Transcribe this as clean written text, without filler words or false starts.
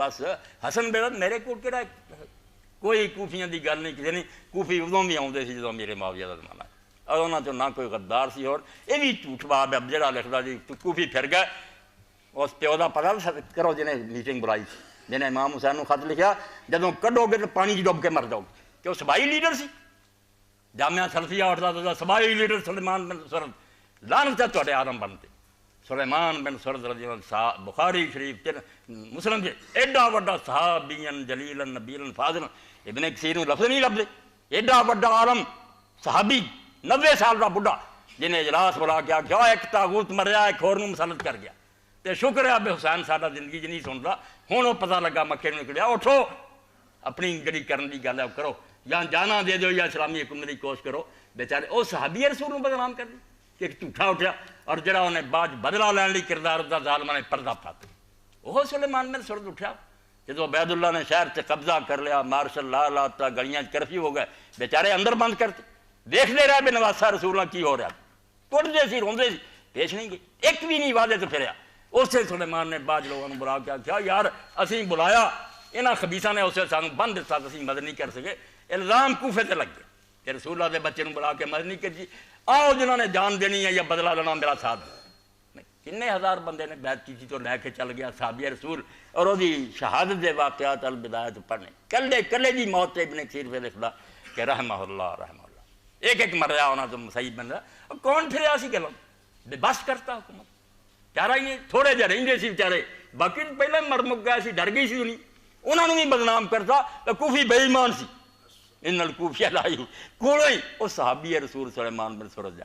بس حسن بن میرے کو کہڑا کوئی کوفیاں دی گل نہیں کسی نے کوفی ادوں بھی آتے سی جدوں میرے معاویہ کا زمانہ اور انہوں چ نہ کوئی غدار سی اور یہ بھی جھوٹ باب ہے جہاں لکھتا جی کوفی پھر گئے اس پیو کا پتا کرو جنہیں میٹنگ بلائی جنہیں امام حسین کو خط لکھا جدوں کڈو گے تو پانی چ ڈب کے مر جاؤ کہ وہ صبائی لیڈر سی جامعہ سلفیہ اٹھتا تو صبائی لیڈر سلیمان بن سرد لعنت ہے تھوڑے آدم بنتے سلیمان بن سرد رضی اللہ بخاری شریف مسلم جی ایڈا وڈا صحابین جلیلن نبیلن فاضلن ابن کثیر نوں لفظ نہیں لبدے ایڈا وڈا عالم صحابی 90 سال کا بڑھا جنہیں اجلاس بلا کے آخیا ایک تاغوت مریا ایک ہور نوں مسلط کر گیا تے شکر ہے ابے حسین ساڈا زندگی نہیں سنتا ہوں وہ پتہ لگا مکے نوں نکلیا اٹھو اپنی جڑی کرن دی گل ہے کرو یا جانا دے دو یا اسلامی حکومت کی کوشش کرو بیچارے وہ صحابی رسول نوں بدنام کر دی کہ ایک جھوٹا اٹھیا اور جڑا انہیں بعد بدلا لین لی کردار دا ظالماں نے پردہ پات وہ سلیمان بن سرد اٹھیا جدو عبید اللہ نے شہر سے قبضہ کر لیا مارشل لا لاتا گلیاں کرفیو ہو گئے بیچارے اندر بند کرتے دیکھتے رہے بے نواسا رسول کی ہو رہا ٹوٹتے سی روندے سی پیش نہیں گئی ایک بھی نہیں وعدے تو پھریا اسے سلیمان نے بعض لوگوں نے بلا کے آخیا یار اسی بلایا یہاں خبیثاں نے اسے سانوں بند دتا اسی مدد نہیں کر سکے الزام کوفے تے لگ گیا کہ رسول اللہ دے بچے نوں بلا کے مدد نہیں کی آؤ جنہوں نے جان دینی ہے یا بدلا لینا میرا ساتھ کنے ہزار بندے نے بیعت کی تو لے کے چل گیا صحابی رسول اور وہ شہادت دے واقعات البدایت پڑھنے کلے کلے دی موت ابن کثیر پہ لکھدا کہ رحمہ اللہ ایک ایک مر رہا ہونا تو مسیب بن رہا کون پھریا سی گلوں بے بس کرتا حکومت چارہ یہ تھوڑے جہ رہندے سی بیچارے باقی پہلے مر مک گئے سی ڈر گئی سی انہوں نے بھی بدنام کرتا تو کوفی بے ایمان سی ان الکوفیہ لائی کولو ہی وہ صحابی رسول سلیمان بن سرد